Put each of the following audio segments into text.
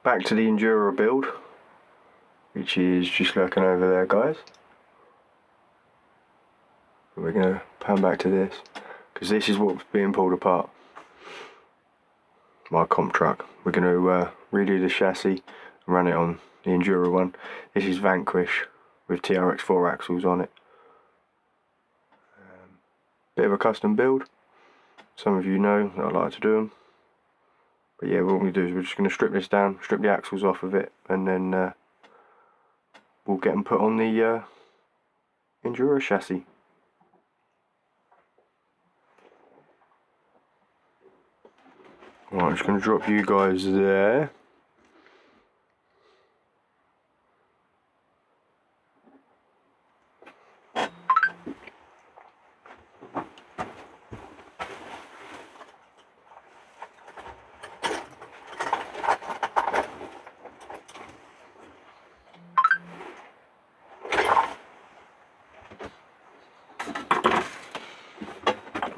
back to the Injora build, which is just lurking over there, guys. We're going to pan back to this, because this is what's being pulled apart. My comp truck. We're going to redo the chassis and run it on the Injora one. This is Vanquish with trx4 axles on it. Bit of a custom build. Some of you know that I like to do them. But yeah, what we do is we're just going to strip this down, strip the axles off of it, and then we'll get them put on the Injora chassis. Right, I'm just going to drop you guys there.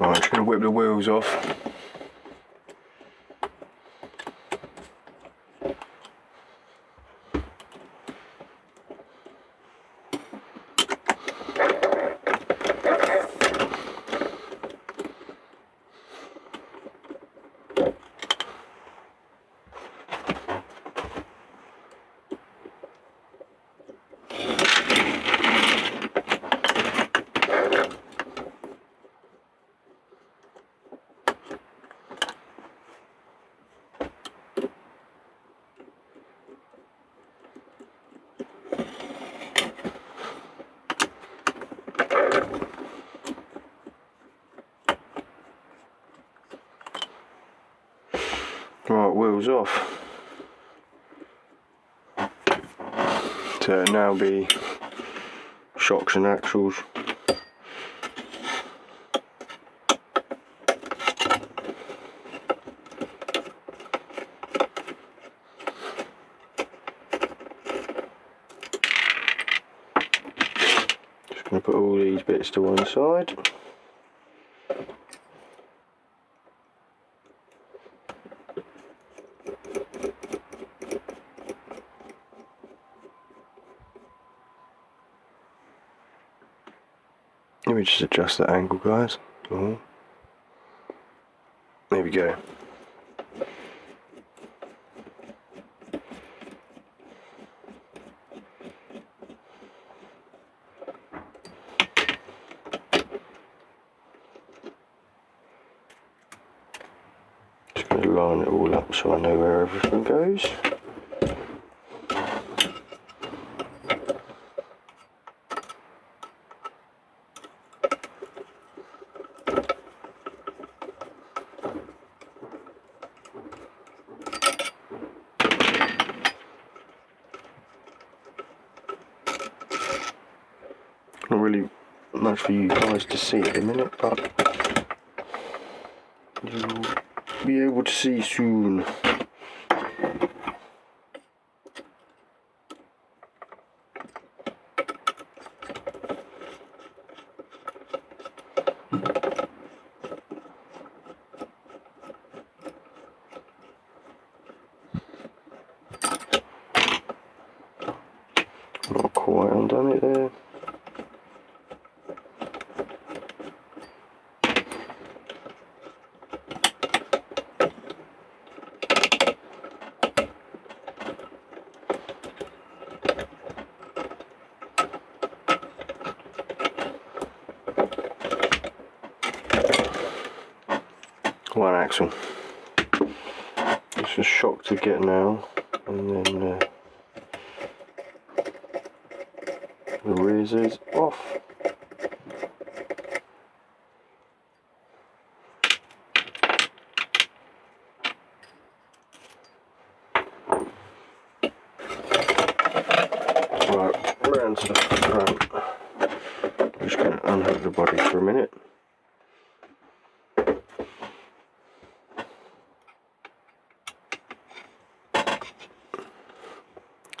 Right, I'm just going to whip the wheels off. Right, wheels off. So it'll now be shocks and axles. Just going to put all these bits to one side. Let me just adjust that angle, guys. Oh. There we go. Just going to line it all up so I know where everything goes. Not really much for you guys to see at the minute, but you'll be able to see soon. Not quite undone it there. One axle. It's a shock to get now, and then the rears is off. Right, round to the front. I'm just going to unhook the body for a minute.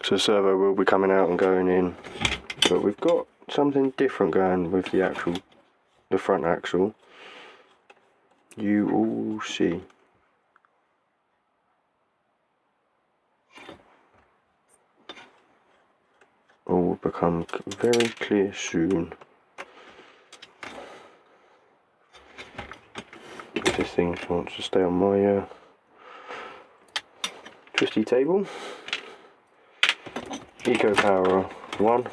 So the servo will be coming out and going in, but we've got something different going with the front axle. You all see. become very clear soon. This thing wants to stay on my twisty table. Eco Power 1.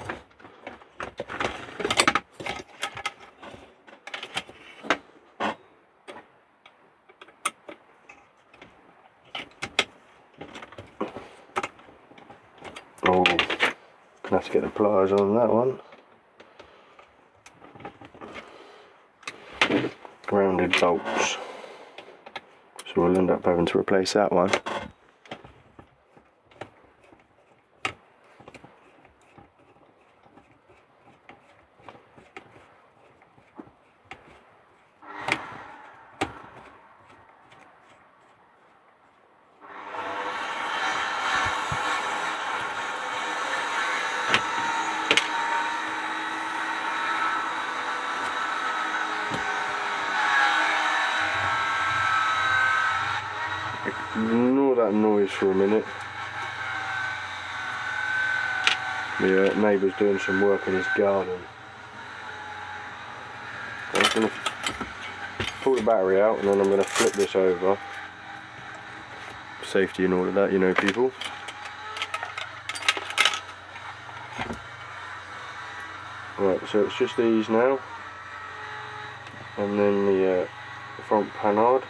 Oh, gonna have to get the pliers on that one. Rounded bolts, so we'll end up having to replace that one. Ignore that noise for a minute. The neighbour's doing some work in his garden. I'm going to pull the battery out and then I'm going to flip this over. Safety and all of that, you know, people. Right, so it's just these now. And then the front panard.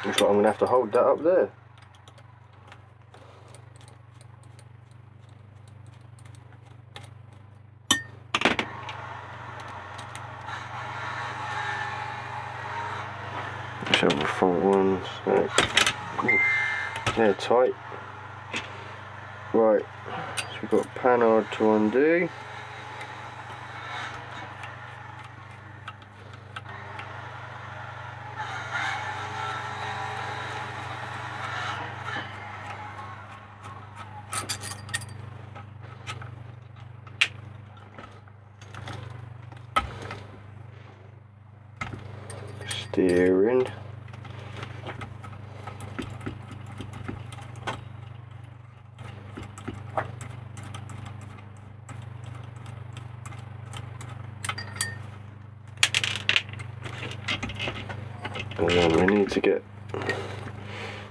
Looks like I'm going to have to hold that up there. Let's have the front ones. They're tight. Right, so we've got panard to undo. Steering. And then we need to get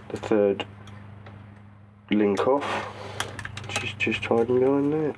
the third link off, which is just hiding behind there.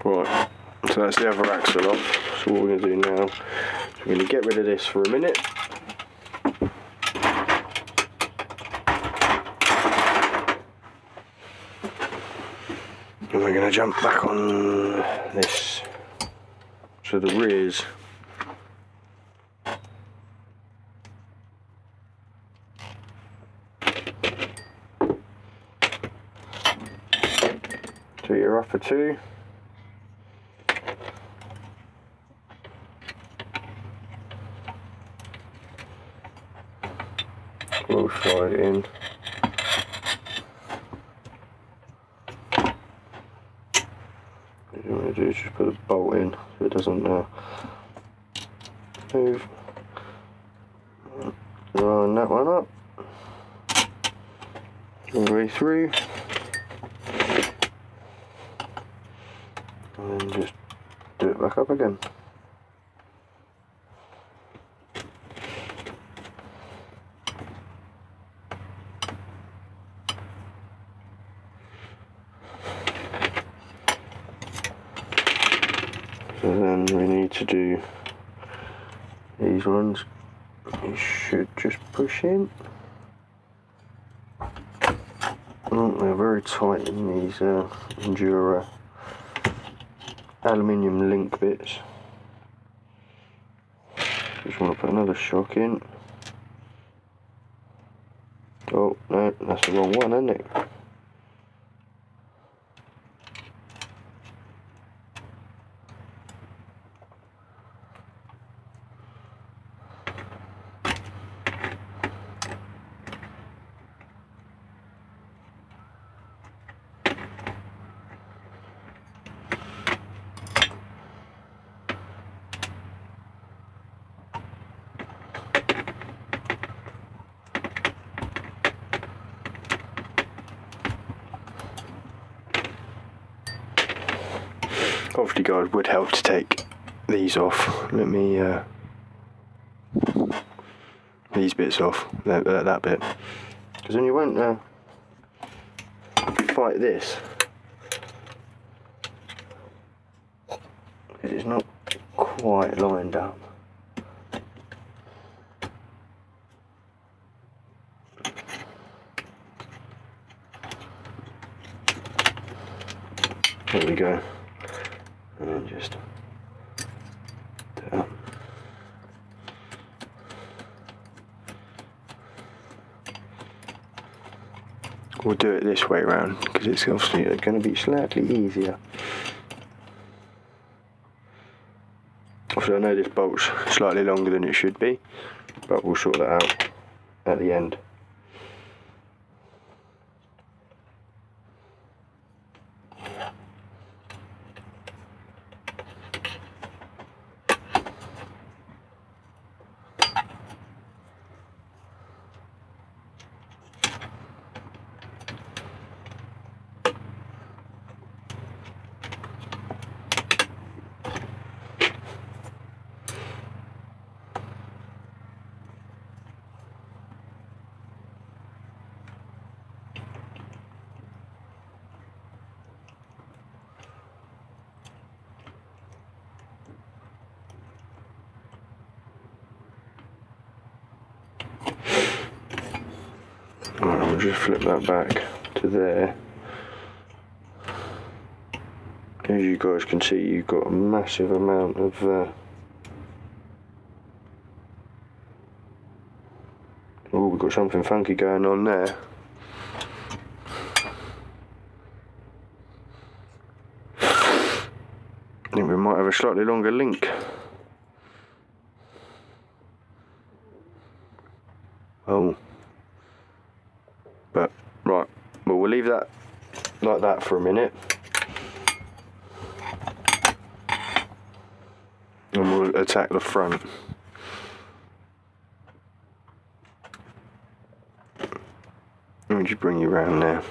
Right, so that's the other axle off. So what we're going to do now is we're going to get rid of this for a minute. And we're going to jump back on this. So the rears. So you're off for 2. We'll slide it in. What you want to do is just put a bolt in so it doesn't move. Line that one up all the way through, and then just do it back up again. So then we need to do these ones. You should just push in. Oh, they're very tight in these injora aluminium link bits. Just want to put another shock in. Oh no, that's the wrong one, isn't it? Obviously guys, would help to take these off. Let me these bits off, that bit, because then you won't fight this, because it's not quite lined up. There we go. And then just down. We'll do it this way around because it's obviously going to be slightly easier. Obviously I know this bolt's slightly longer than it should be, but we'll sort that out at the end. Right, I'll just flip that back to there. As you guys can see, you've got a massive amount of oh, we've got something funky going on there. I think we might have a slightly longer link. Oh. But, right, well, we'll leave that like that for a minute. And we'll attack the front. Let me just bring you around now.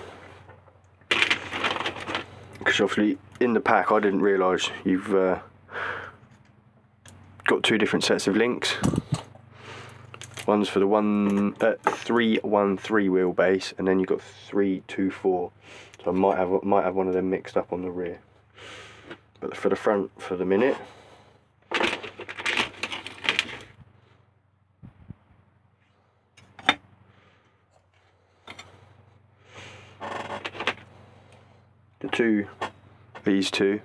Because obviously, in the pack, I didn't realise you've got two different sets of links. One's for the 313 wheelbase, and then you've got 324. So I might have one of them mixed up on the rear. But for the front, for the minute, these two,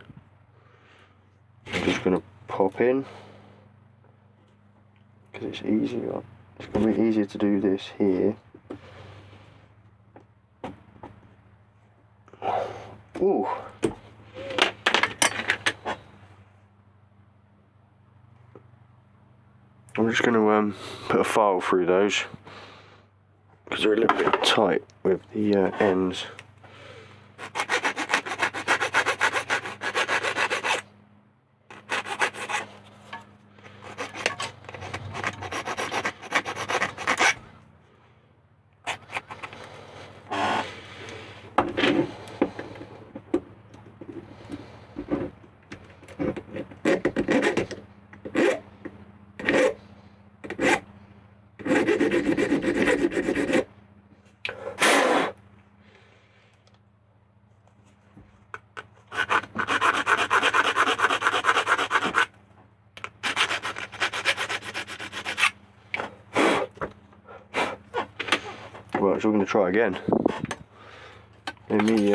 I'm just going to pop in because it's easier. It's going to be easier to do this here. Ooh. I'm just going to put a file through those because they're a little bit tight with the ends. Right, so we're going to try again. Let me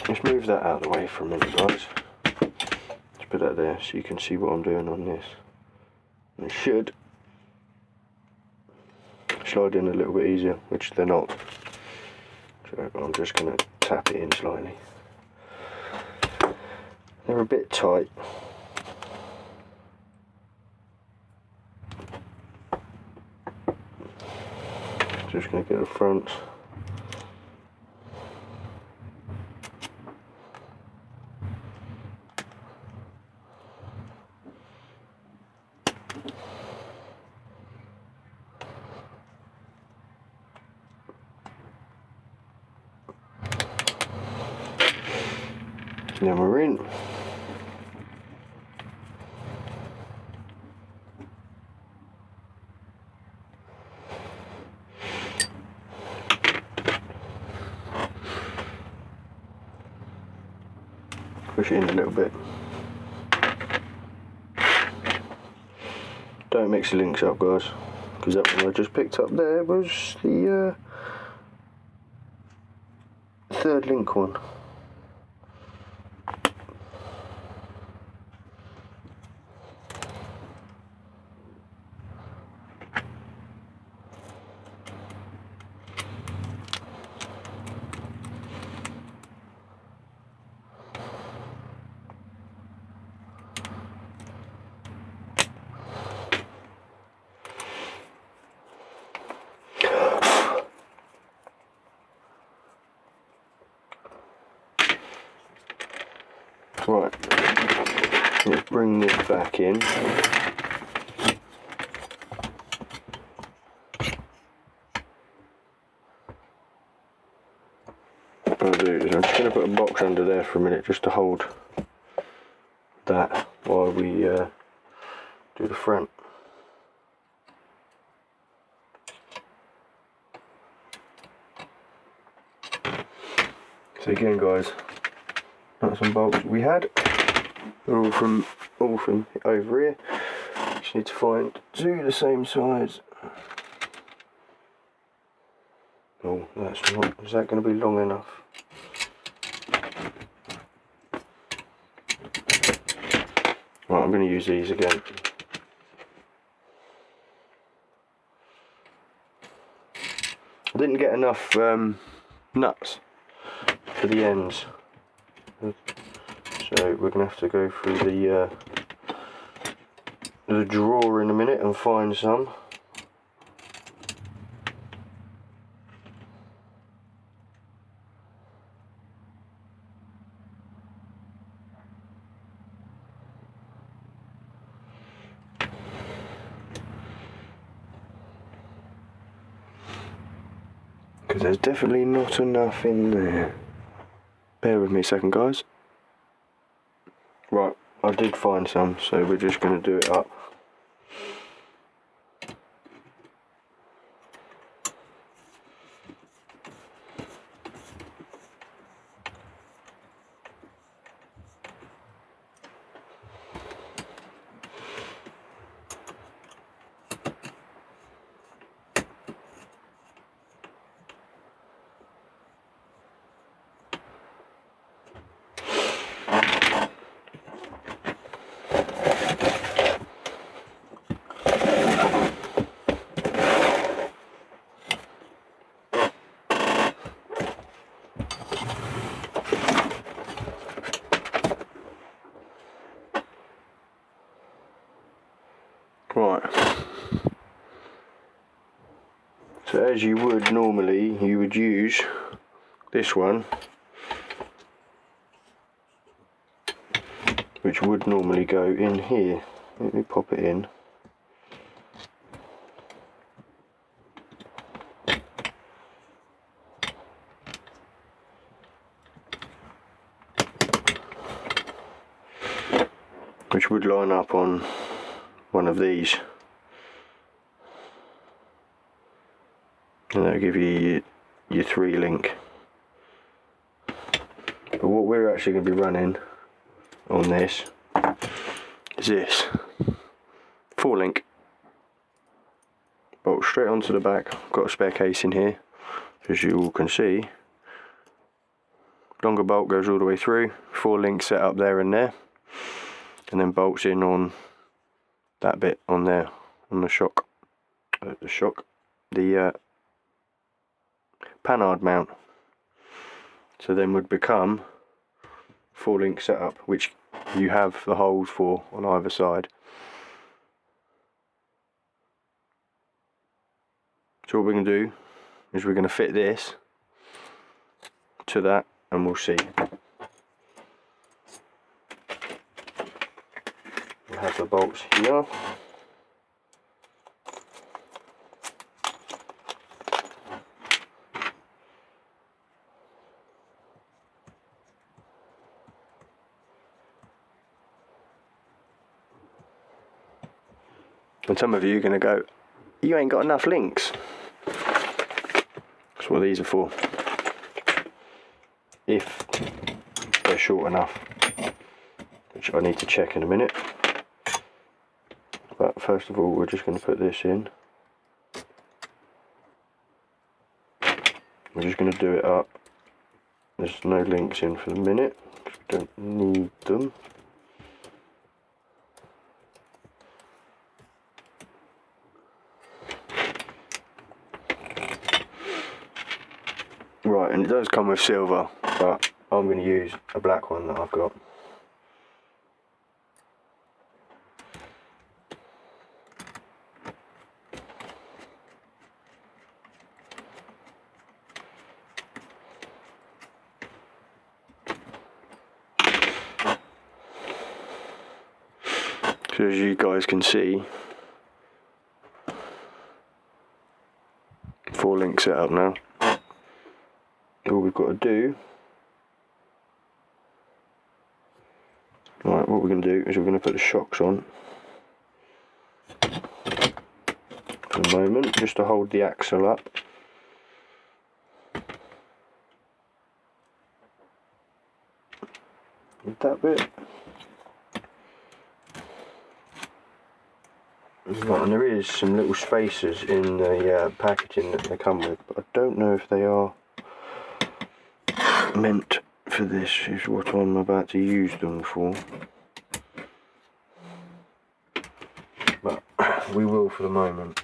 let's move that out of the way for a minute, guys. Let's put that there so you can see what I'm doing on this. And it should slide in a little bit easier, which they're not. So I'm just going to tap it in slightly. They're a bit tight. Just going to get the front. And then we're in. Push it in a little bit. Don't mix the links up, guys, because that one I just picked up there was the third link one. Right, let's bring this back in. What I'll do is I'm just going to put a box under there for a minute just to hold that while we do the front. So again, guys, nuts and bolts we had, they're all from over here. Just need to find two the same size. Oh, that's not. Is that going to be long enough? Right, I'm going to use these again. I didn't get enough nuts for the ends, so we're going to have to go through the drawer in a minute and find some. Because there's definitely not enough in there. Bear with me a second, guys. Right, I did find some, so we're just going to do it up. Right, so as you would normally, you would use this one, which would normally go in here. Let me pop it in. Which would line up on one of these, and that'll give you your 3 link. But what we're actually going to be running on this is this 4 link. Bolt straight onto the back. I've got a spare case in here, as you all can see. Longer bolt goes all the way through, 4 links set up there and there, and then bolts in on that bit on there, on the shock, the panhard mount. So then would become 4 link setup, which you have the holes for on either side. So what we're going to do is we're going to fit this to that, and we'll see. We'll have the bolts here. And some of you are going to go, you ain't got enough links. That's what these are for. If they're short enough, which I need to check in a minute. But first of all, we're just going to put this in. We're just going to do it up. There's no links in for the minute, because we don't need them. Right, and it does come with silver, but I'm going to use a black one that I've got. So as you guys can see, 4 links set up now. All we've got to do, right, what we're going to do is we're going to put the shocks on for the moment, just to hold the axle up. With that bit. Right, and there is some little spacers in the packaging that they come with, but I don't know if they are meant for this, is what I'm about to use them for. But we will for the moment.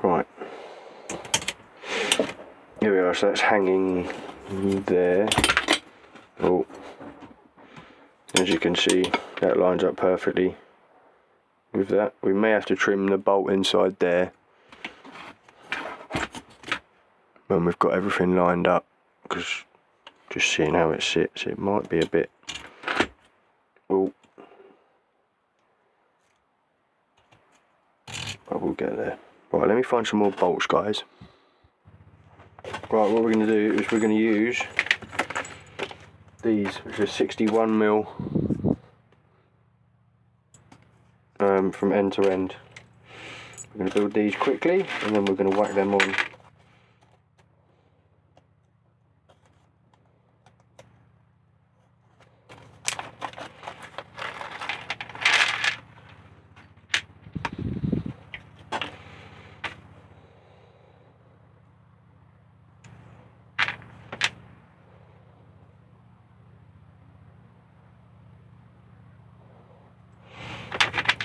Right, here we are, so that's hanging there. Oh, as you can see, that lines up perfectly with that. We may have to trim the bolt inside there when we've got everything lined up, because just seeing how it sits, it might be a bit, oh, but we'll get there. Right, let me find some more bolts, guys. Right, what we're going to do is we're going to use these, which are 61mm from end to end. We're going to build these quickly, and then we're going to whack them on.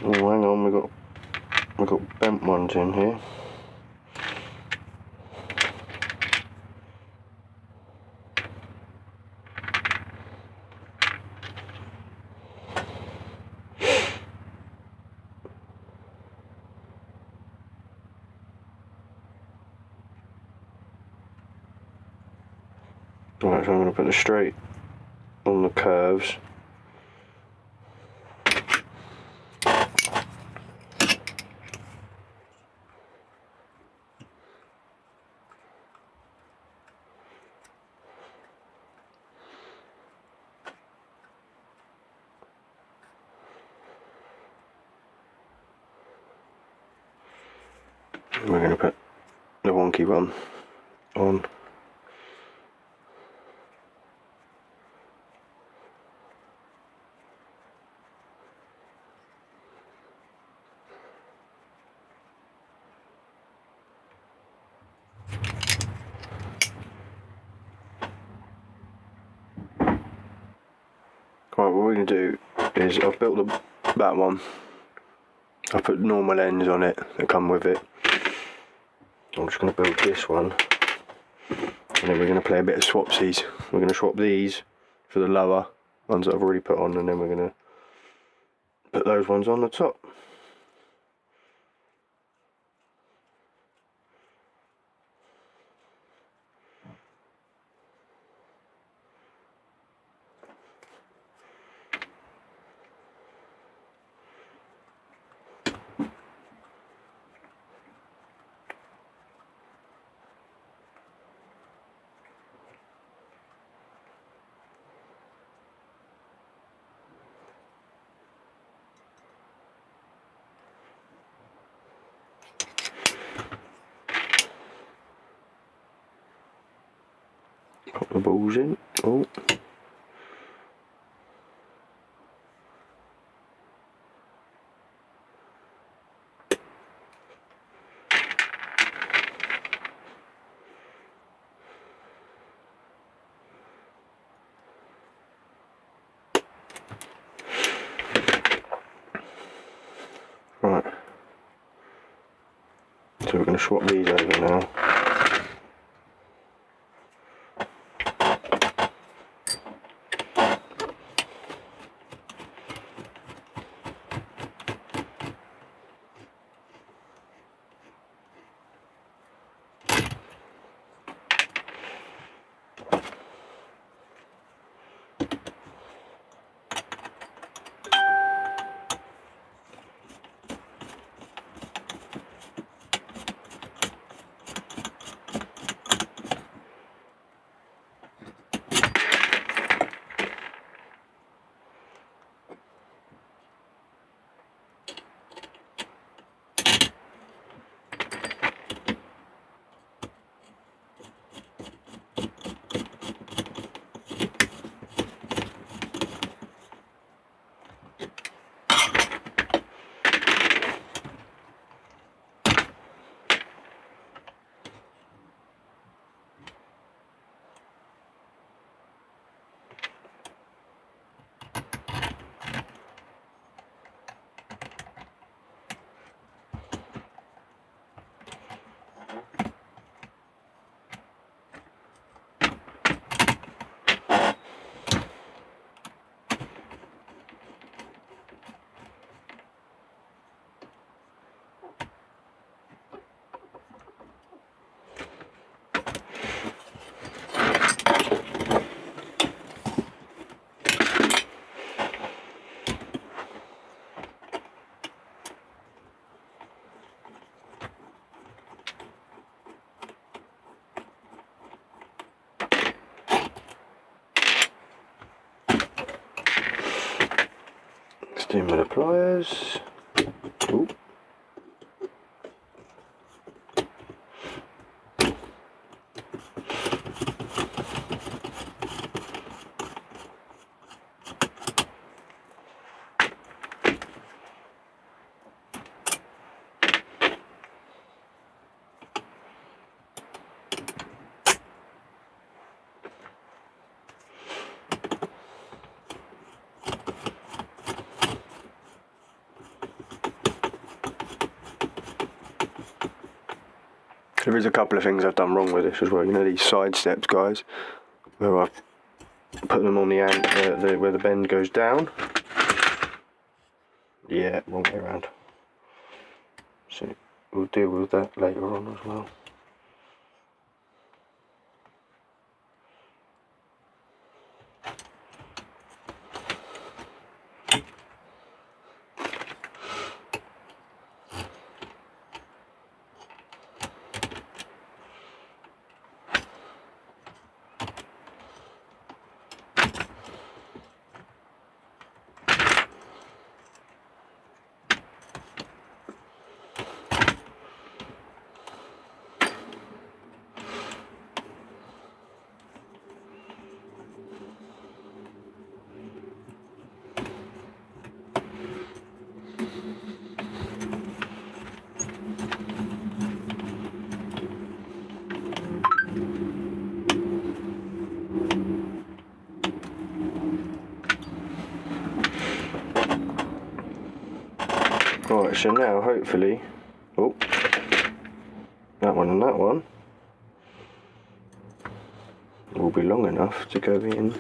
Oh, hang on, we've got bent ones in here. Right, so I'm going to put the straight on the curves. We're going to put the wonky one on. Right, what we're going to do is I've built that one. I put normal ends on it that come with it. I'm just going to build this one, and then we're going to play a bit of swapsies. We're going to swap these for the lower ones that I've already put on, and then we're going to put those ones on the top. Pop the balls in. Oh. Right. So we're going to swap these over now. In with the pliers. Ooh. There is a couple of things I've done wrong with this as well. You know these side steps, guys, where I've put them on the end where the bend goes down. Yeah, wrong way around. So we'll deal with that later on as well. So now hopefully, oh, that one and that one will be long enough to go in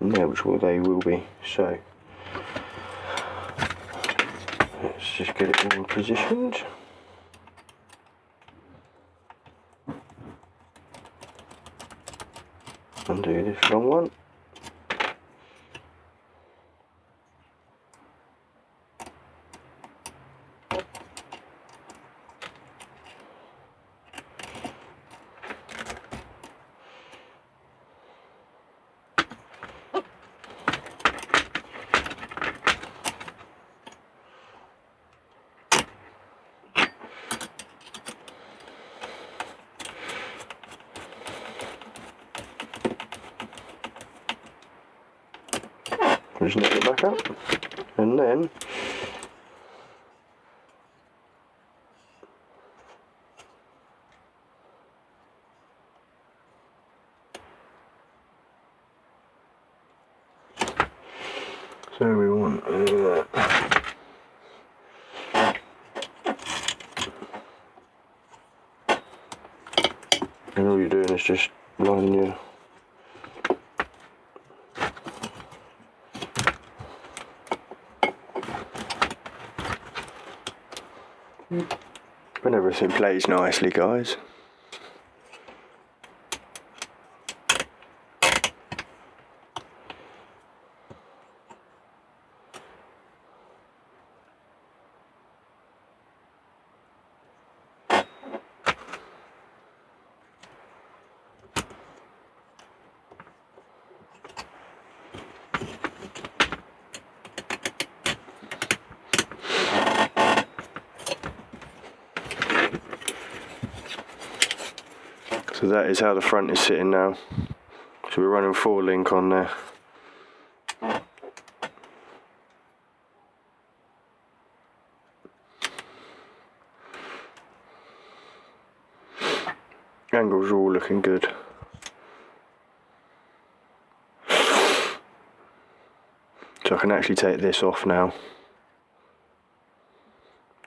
there, which they will be. So let's just get it all positioned. Undo this long one. Just nip it back up, and then so we want and all you're doing is just lining your when everything plays nicely, guys. So that is how the front is sitting now. So we're running 4 link on there. Angles are all looking good. So I can actually take this off now.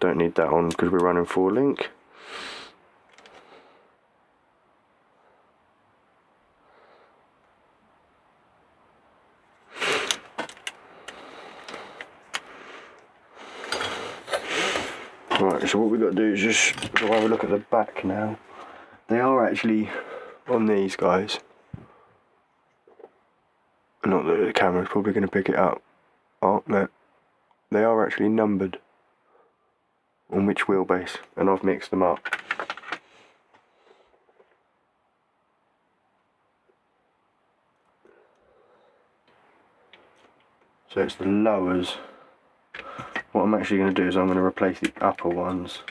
Don't need that on because we're running 4 link. Right, so what we've got to do is just go have a look at the back now. They are actually on these guys. Not that the camera's probably going to pick it up. Oh, no. They are actually numbered on which wheelbase, and I've mixed them up. So it's the lowers. What I'm actually going to do is I'm going to replace the upper ones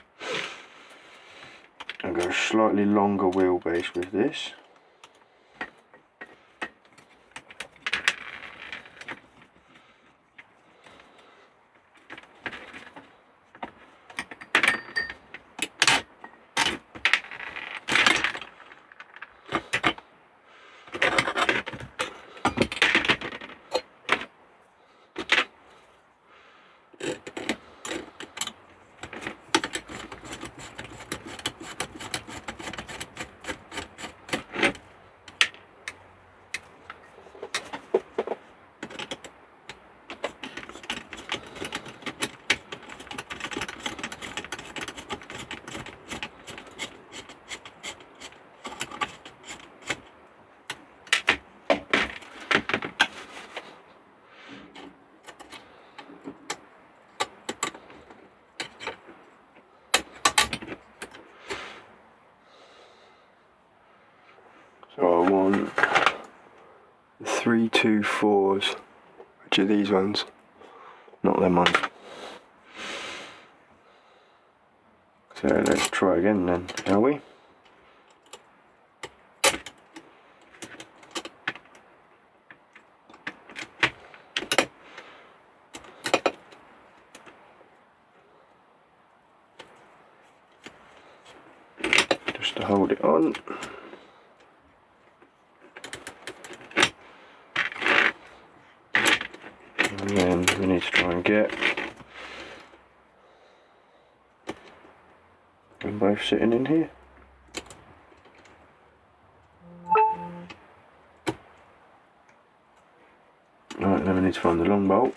and go a slightly longer wheelbase with this. So I want 3, 2, 4s, which are these ones, not them ones. So let's try again then, shall we? Just to hold it on. And then we need to try and get They're both sitting in here. Right, then we need to find the long bolt.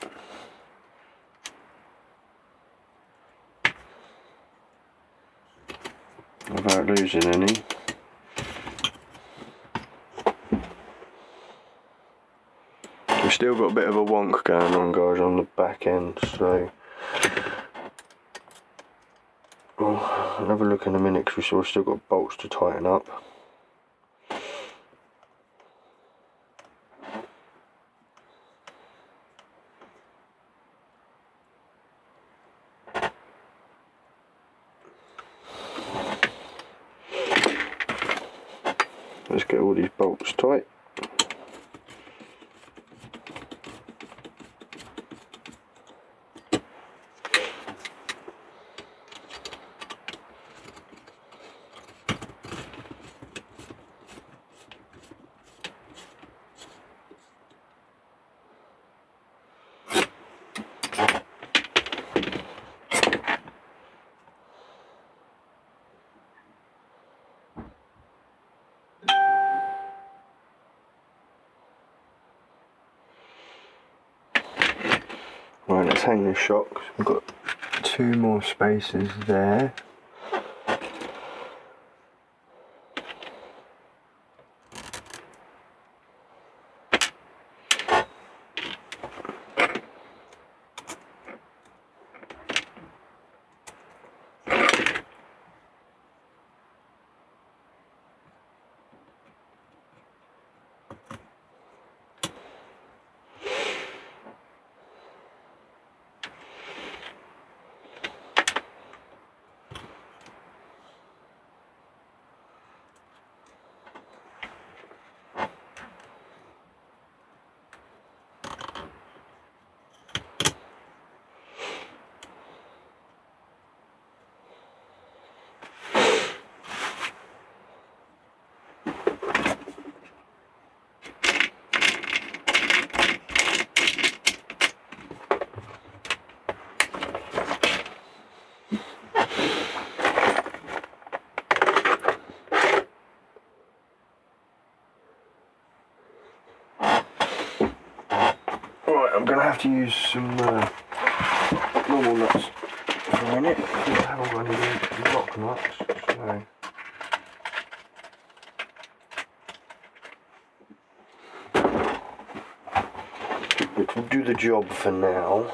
Without losing any. We've still got a bit of a wonk going on, guys, on the back end, so we'll have a look in a minute because we've still got bolts to tighten up. Let's get all these bolts tight. Right, let's hang the shocks. We've got 2 more spaces there. I'm going to have to use some normal nuts for a minute. I haven't got any lock nuts, so it will do the job for now.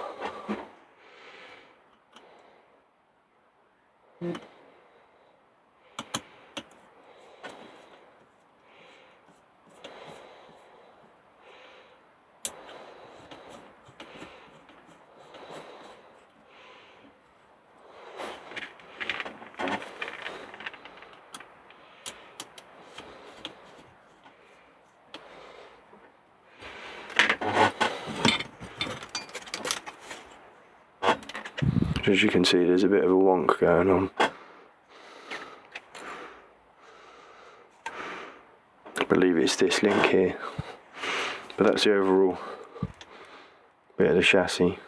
As you can see, there's a bit of a wonk going on. I believe it's this link here, but that's the overall bit of the chassis.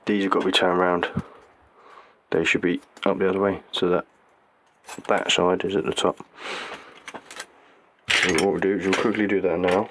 These have got to be turned around. They should be up the other way, so that side is at the top. So what we'll do is we'll quickly do that now.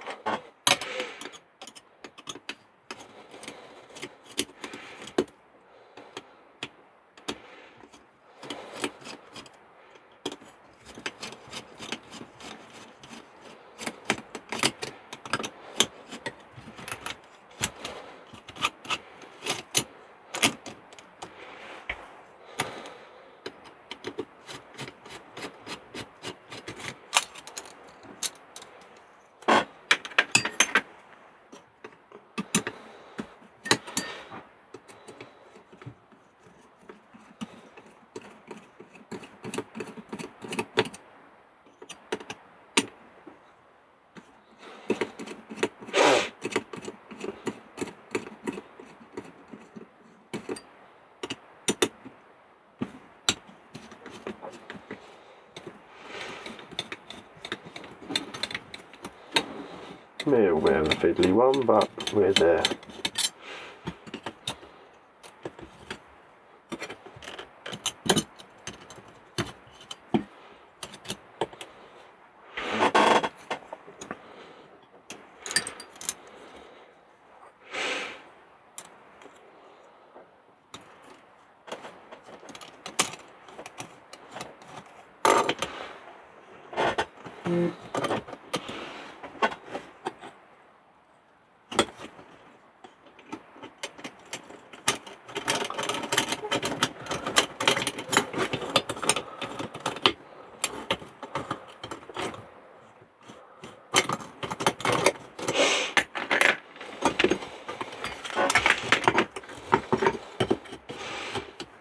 A little bit of a fiddly one, but we're there.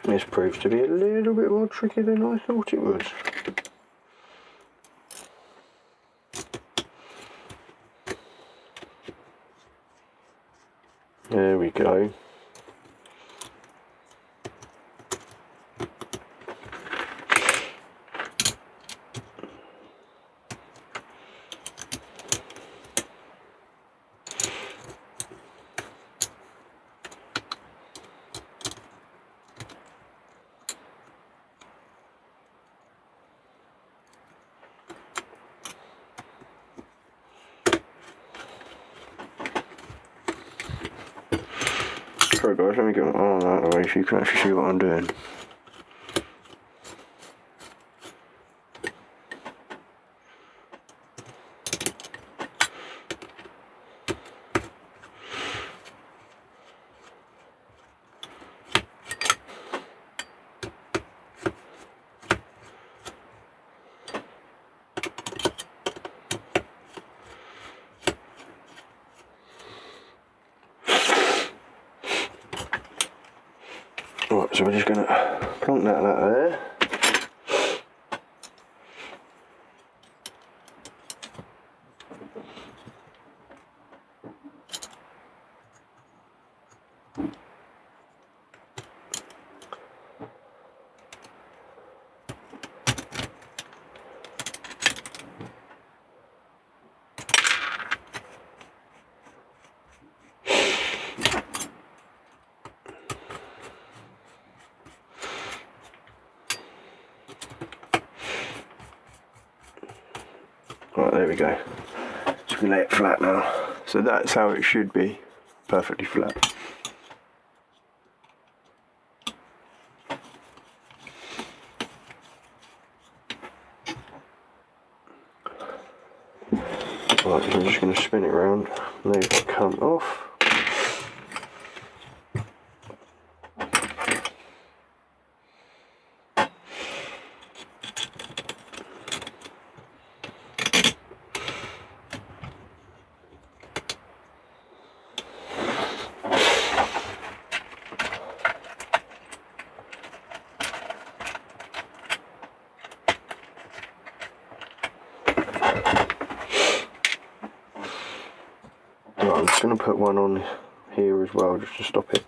This proves to be a little bit more tricky than I thought it was. There we go. Sorry guys, let me get my arm out of the way so you can actually see what I'm doing. Right, so we're just going to plonk that out there. Right, there we go. Just gonna lay it flat now. So that's how it should be, perfectly flat. Right, so I'm just gonna spin it around, leave it come off. I'm just going to put one on here as well, just to stop it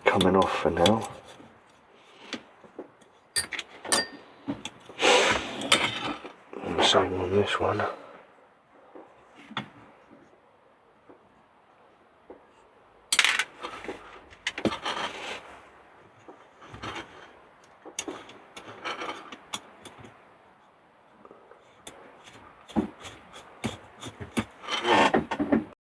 coming off for now. And the same on this one.